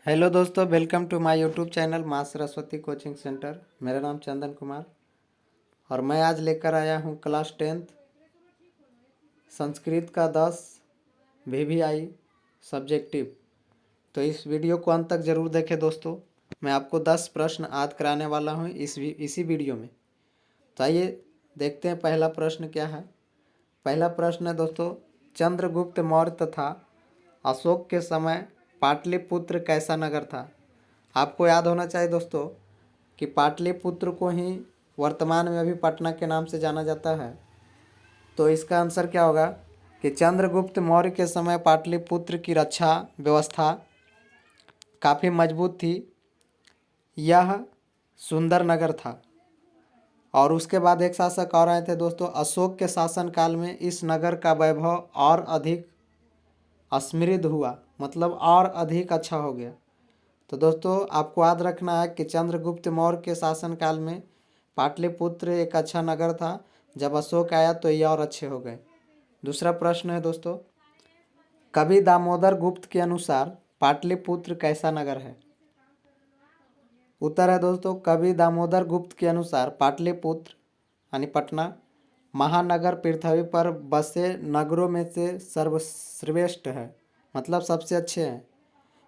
Hello दोस्तों, welcome to my YouTube channel माँ Saraswati coaching centre. मेरा नाम चंदन कुमार और मैं आज लेकर आया हूँ क्लास 10th संस्कृत का 10 VVI सब्जेक्टिव। तो इस वीडियो को अंत तक ज़रूर देखें दोस्तों। मैं आपको 10 प्रश्न आज कराने वाला हूँ इसी वीडियो में। तो आइए देखते हैं पहला प्रश्न क्या है। पहला प्रश्न है दोस्तों, चंद्रगुप्त मौर्य तथा अशोक के समय पाटलिपुत्र कैसा नगर था। आपको याद होना चाहिए दोस्तों कि पाटलिपुत्र को ही वर्तमान में अभी पटना के नाम से जाना जाता है। तो इसका आंसर क्या होगा कि चंद्रगुप्त मौर्य के समय पाटलिपुत्र की रक्षा व्यवस्था काफ़ी मजबूत थी। यह सुंदर नगर था। और उसके बाद एक शासक और आए थे दोस्तों, अशोक के शासनकाल में इस नगर का वैभव और अधिक समृद्ध हुआ, मतलब और अधिक अच्छा हो गया। तो दोस्तों आपको याद रखना है कि चंद्रगुप्त मौर्य के शासनकाल में पाटलिपुत्र एक अच्छा नगर था। जब अशोक आया तो ये और अच्छे हो गए। दूसरा प्रश्न है दोस्तों, कवि दामोदर गुप्त के अनुसार पाटलिपुत्र कैसा नगर है। उत्तर है दोस्तों, कवि दामोदर गुप्त के अनुसार पाटलिपुत्र यानी पटना महानगर पृथ्वी पर बसे नगरों में से सर्वश्रेष्ठ है, मतलब सबसे अच्छे हैं।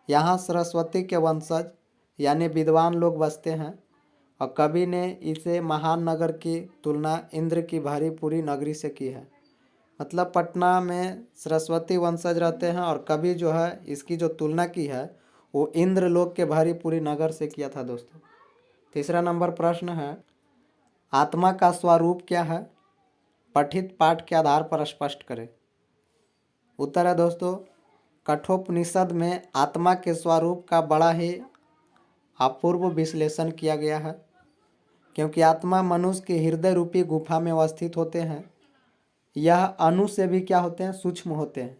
यहाँ सरस्वती के वंशज यानी विद्वान लोग बसते हैं। और कवि ने इसे महान नगर की तुलना इंद्र की भरी पूरी नगरी से की है। मतलब पटना में सरस्वती वंशज रहते हैं और कवि जो है इसकी जो तुलना की है वो इंद्र लोक के भरी पूरी नगर से किया था दोस्तों। तीसरा नंबर प्रश्न है, आत्मा का स्वरूप क्या है, पठित पाठ के आधार पर स्पष्ट करें। उत्तर है दोस्तों, कठोपनिषद में आत्मा के स्वरूप का बड़ा ही अपूर्व विश्लेषण किया गया है। क्योंकि आत्मा मनुष्य के हृदय रूपी गुफा में अवस्थित होते हैं। यह अणु से भी क्या होते हैं, सूक्ष्म होते हैं।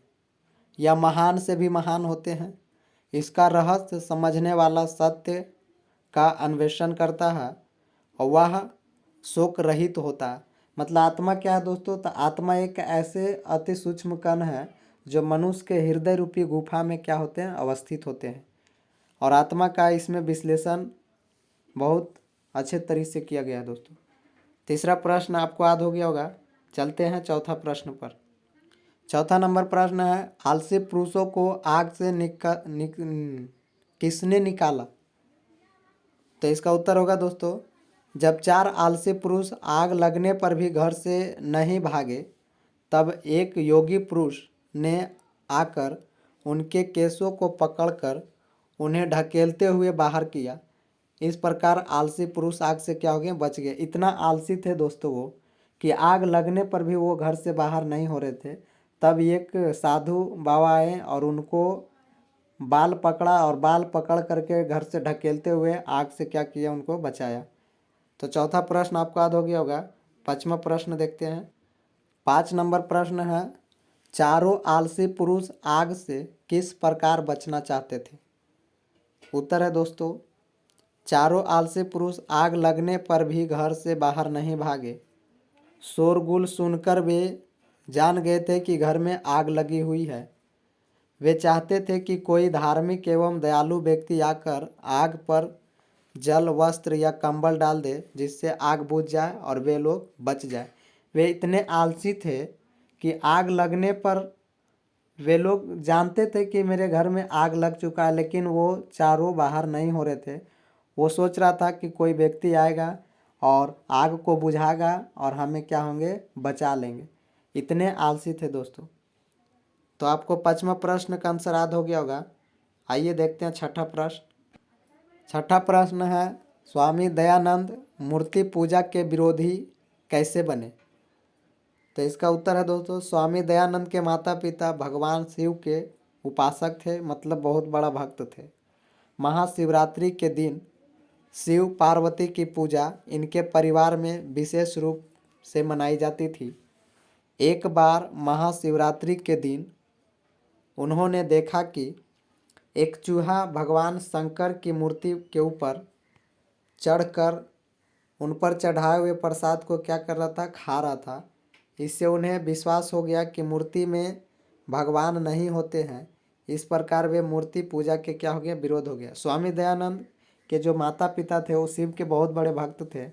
यह महान से भी महान होते हैं। इसका रहस्य समझने वाला सत्य का अन्वेषण करता है और वह शोक रहित होता है। मतलब आत्मा क्या है दोस्तों, तो आत्मा एक ऐसे अति सूक्ष्म कण है जो मनुष्य के हृदय रूपी गुफा में क्या होते हैं, अवस्थित होते हैं। और आत्मा का इसमें विश्लेषण बहुत अच्छे तरीके से किया गया है दोस्तों। तीसरा प्रश्न आपको याद हो गया होगा। चलते हैं चौथा प्रश्न पर। चौथा नंबर प्रश्न है, आलसी पुरुषों को आग से किसने निकाला। तो इसका उत्तर होगा दोस्तों, जब 4 आलसी पुरुष आग लगने पर भी घर से नहीं भागे तब एक योगी पुरुष ने आकर उनके केसों को पकड़कर उन्हें ढकेलते हुए बाहर किया। इस प्रकार आलसी पुरुष आग से क्या हो गए, बच गए। इतना आलसी थे दोस्तों वो कि आग लगने पर भी वो घर से बाहर नहीं हो रहे थे। तब एक साधु बाबा आए और उनको बाल पकड़ा और बाल पकड़ करके घर से ढकेलते हुए आग से क्या किया, उनको बचाया। तो चौथा प्रश्न आपको याद हो गया होगा। पांचवा प्रश्न देखते हैं। 5 नंबर प्रश्न है, चारों आलसी पुरुष आग से किस प्रकार बचना चाहते थे। उत्तर है दोस्तों, चारों आलसी पुरुष आग लगने पर भी घर से बाहर नहीं भागे। शोरगुल सुनकर वे जान गए थे कि घर में आग लगी हुई है। वे चाहते थे कि कोई धार्मिक एवं दयालु व्यक्ति आकर आग पर जल, वस्त्र या कंबल डाल दे, जिससे आग बुझ जाए और वे लोग बच जाए। वे इतने आलसी थे कि आग लगने पर वे लोग जानते थे कि मेरे घर में आग लग चुका है, लेकिन वो चारों बाहर नहीं हो रहे थे। वो सोच रहा था कि कोई व्यक्ति आएगा और आग को बुझाएगा और हमें क्या होंगे, बचा लेंगे। इतने आलसी थे दोस्तों। तो आपको 5वां प्रश्न का आंसर याद हो गया होगा। आइए देखते हैं छठा प्रश्न। छठा प्रश्न है, स्वामी दयानंद मूर्ति पूजा के विरोधी कैसे बने। तो इसका उत्तर है दोस्तों, स्वामी दयानंद के माता पिता भगवान शिव के उपासक थे, मतलब बहुत बड़ा भक्त थे। महाशिवरात्रि के दिन शिव पार्वती की पूजा इनके परिवार में विशेष रूप से मनाई जाती थी। एक बार महाशिवरात्रि के दिन उन्होंने देखा कि एक चूहा भगवान शंकर की मूर्ति के ऊपर चढ़कर उन पर चढ़ाए हुए प्रसाद को क्या कर रहा था, खा रहा था। इससे उन्हें विश्वास हो गया कि मूर्ति में भगवान नहीं होते हैं, इस प्रकार वे मूर्ति पूजा के क्या हो गया, विरोध हो गया। स्वामी दयानंद के जो माता पिता थे वो शिव के बहुत बड़े भक्त थे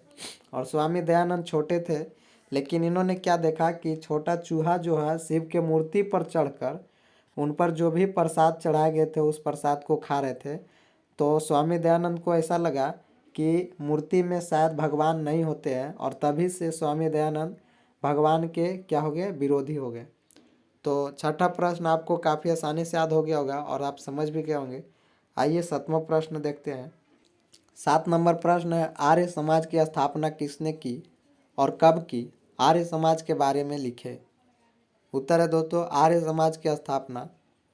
और स्वामी दयानंद छोटे थे, लेकिन इन्होंने क्या देखा कि छोटा चूहा जो है शिव के मूर्ति पर चढ़कर उन पर जो भी प्रसाद चढ़ाए गए थे उस प्रसाद को खा रहे थे। तो स्वामी दयानंद को ऐसा लगा कि मूर्ति में शायद भगवान नहीं होते हैं और तभी से स्वामी दयानंद भगवान के क्या हो गए, विरोधी हो गए। तो छठा प्रश्न आपको काफ़ी आसानी से याद हो गया होगा और आप समझ भी गए होंगे। आइए 7वां प्रश्न देखते हैं। 7 नंबर प्रश्न है, आर्य समाज की स्थापना किसने की और कब की? आर्य समाज के बारे में लिखे। उत्तर है दोस्तों, आर्य समाज की स्थापना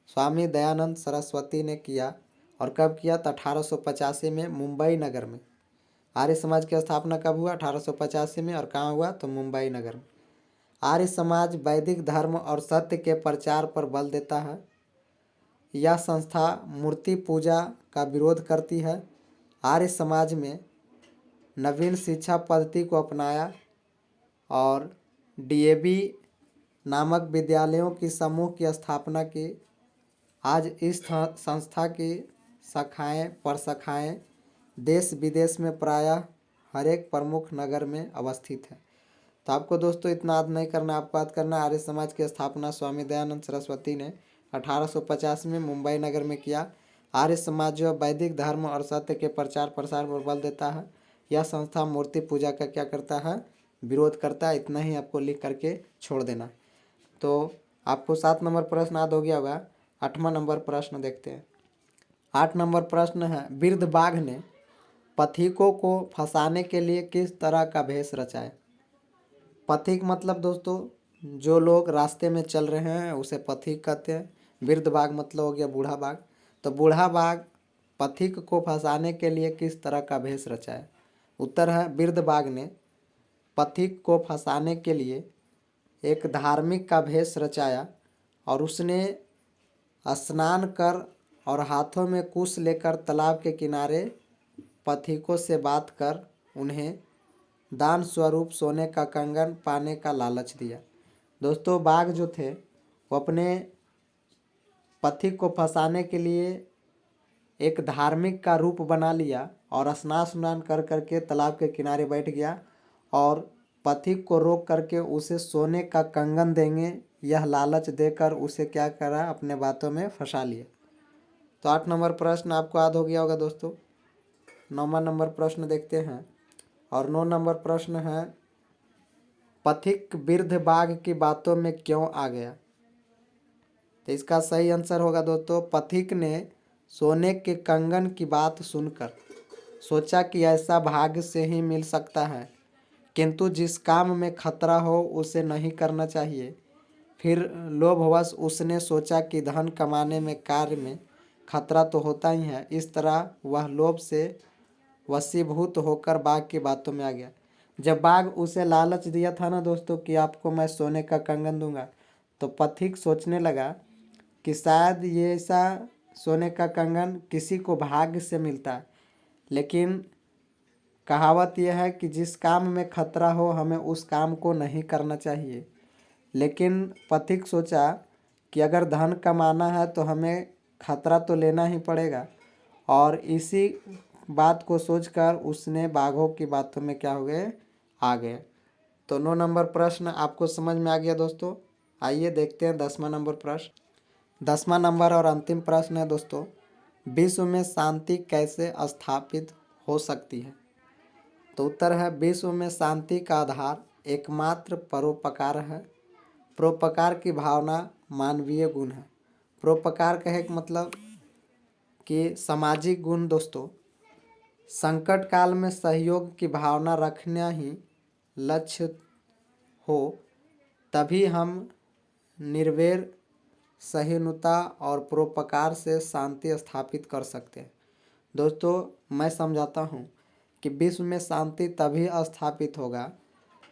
स्वामी दयानंद सरस्वती ने किया और कब किया? तो 1885 में मुंबई नगर में। आर्य समाज की स्थापना कब हुआ? 1885 में। और कहाँ हुआ? तो मुंबई नगर में। आर्य समाज वैदिक धर्म और सत्य के प्रचार पर बल देता है। यह संस्था मूर्ति पूजा का विरोध करती है। आर्य समाज में नवीन शिक्षा पद्धति को अपनाया और डीएवी नामक विद्यालयों की समूह की स्थापना की। आज इस संस्था की शाखाएं प्रशाखाएं देश विदेश में प्रायः हर एक प्रमुख नगर में अवस्थित है। तो आपको दोस्तों इतना याद नहीं करना, आपको याद करना आर्य समाज की स्थापना स्वामी दयानंद सरस्वती ने 1850 में मुंबई नगर में किया। आर्य समाज जो वैदिक धर्म और सत्य के प्रचार प्रसार पर बल देता है। यह संस्था मूर्ति पूजा का क्या करता है, विरोध करता है। इतना ही आपको लिख करके छोड़ देना। तो आपको 7 नंबर प्रश्न याद हो गया होगा। 8वां नंबर प्रश्न देखते हैं। 8 नंबर प्रश्न है, वृद्ध बाघ ने पथिकों को फंसाने के लिए किस तरह का भेष रचाया? पथिक मतलब दोस्तों जो लोग रास्ते में चल रहे हैं उसे पथिक कहते हैं। वृद्ध बाघ मतलब हो गया बूढ़ा बाघ। तो बूढ़ा बाघ पथिक को फंसाने के लिए किस तरह का भेष रचाया? उत्तर है, वृद्ध बाघ ने पथिक को फंसाने के लिए एक धार्मिक का भेष रचाया और उसने स्नान कर और हाथों में कुश लेकर तालाब के किनारे पथिकों से बात कर उन्हें दान स्वरूप सोने का कंगन पाने का लालच दिया। दोस्तों बाघ जो थे वो अपने पथिक को फंसाने के लिए एक धार्मिक का रूप बना लिया और स्नान कर करके तालाब के किनारे बैठ गया और पथिक को रोक करके उसे सोने का कंगन देंगे यह लालच देकर उसे क्या करा, अपने बातों में फंसा लिया। तो 8 नंबर प्रश्न आपको याद हो गया होगा दोस्तों। 9वां नंबर प्रश्न देखते हैं और 9 नंबर प्रश्न है, पथिक वृद्ध बाघ की बातों में क्यों आ गया? तो इसका सही आंसर होगा दोस्तों, पथिक ने सोने के कंगन की बात सुनकर सोचा कि ऐसा भाग्य से ही मिल सकता है, किंतु जिस काम में खतरा हो उसे नहीं करना चाहिए। फिर लोभवश उसने सोचा कि धन कमाने में कार्य में खतरा तो होता ही है। इस तरह वह लोभ से वशीभूत होकर बाघ की बातों में आ गया। जब बाघ उसे लालच दिया था ना दोस्तों कि आपको मैं सोने का कंगन दूंगा, तो पथिक सोचने लगा कि शायद ये ऐसा सोने का कंगन किसी को भाग्य से मिलता है, लेकिन कहावत यह है कि जिस काम में खतरा हो हमें उस काम को नहीं करना चाहिए। लेकिन पथिक सोचा कि अगर धन कमाना है तो हमें खतरा तो लेना ही पड़ेगा और इसी बात को सोचकर उसने बाघों की बातों में क्या हो गए, आ गए। तो 9 नंबर प्रश्न आपको समझ में आ गया दोस्तों। आइए देखते हैं 10वां नंबर प्रश्न। 10वां नंबर और अंतिम प्रश्न है दोस्तों, विश्व में शांति कैसे स्थापित हो सकती है? तो उत्तर है, विश्व में शांति का आधार एकमात्र परोपकार है। परोपकार की भावना मानवीय गुण है। परोपकार कहे का मतलब कि सामाजिक गुण दोस्तों। संकट काल में सहयोग की भावना रखना ही लक्ष्य हो तभी हम निर्वैर सहिष्णुता और परोपकार से शांति स्थापित कर सकते हैं। दोस्तों मैं समझाता हूँ कि विश्व में शांति तभी स्थापित होगा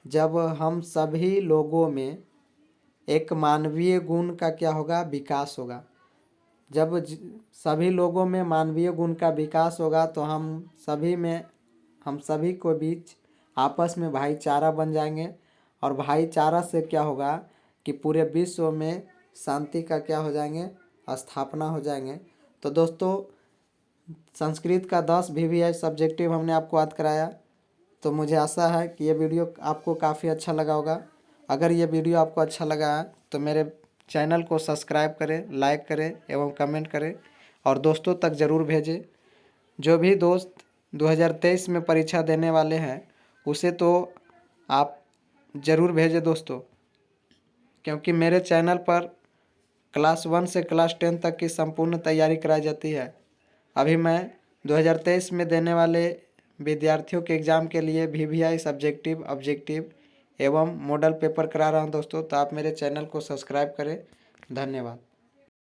जब हम सभी लोगों में एक मानवीय गुण का क्या होगा, विकास होगा। जब सभी लोगों में मानवीय गुण का विकास होगा तो हम सभी को बीच आपस में भाईचारा बन जाएंगे और भाईचारा से क्या होगा कि पूरे विश्व में शांति का क्या हो जाएंगे, स्थापना हो जाएंगे। तो दोस्तों संस्कृत का 10 VVI सब्जेक्टिव हमने आपको याद कराया। तो मुझे आशा है कि ये वीडियो आपको काफ़ी अच्छा लगा होगा। अगर ये वीडियो आपको अच्छा लगा है तो मेरे चैनल को सब्सक्राइब करें, लाइक करें एवं कमेंट करें और दोस्तों तक ज़रूर भेजें। जो भी दोस्त 2023 में परीक्षा देने वाले हैं उसे तो आप ज़रूर भेजें दोस्तों, क्योंकि मेरे चैनल पर क्लास 1 से क्लास 10 तक की संपूर्ण तैयारी कराई जाती है। अभी मैं 2023 में देने वाले विद्यार्थियों के एग्ज़ाम के लिए VVI सब्जेक्टिव, ऑब्जेक्टिव एवं मॉडल पेपर करा रहा हूं दोस्तों। तो आप मेरे चैनल को सब्सक्राइब करें। धन्यवाद।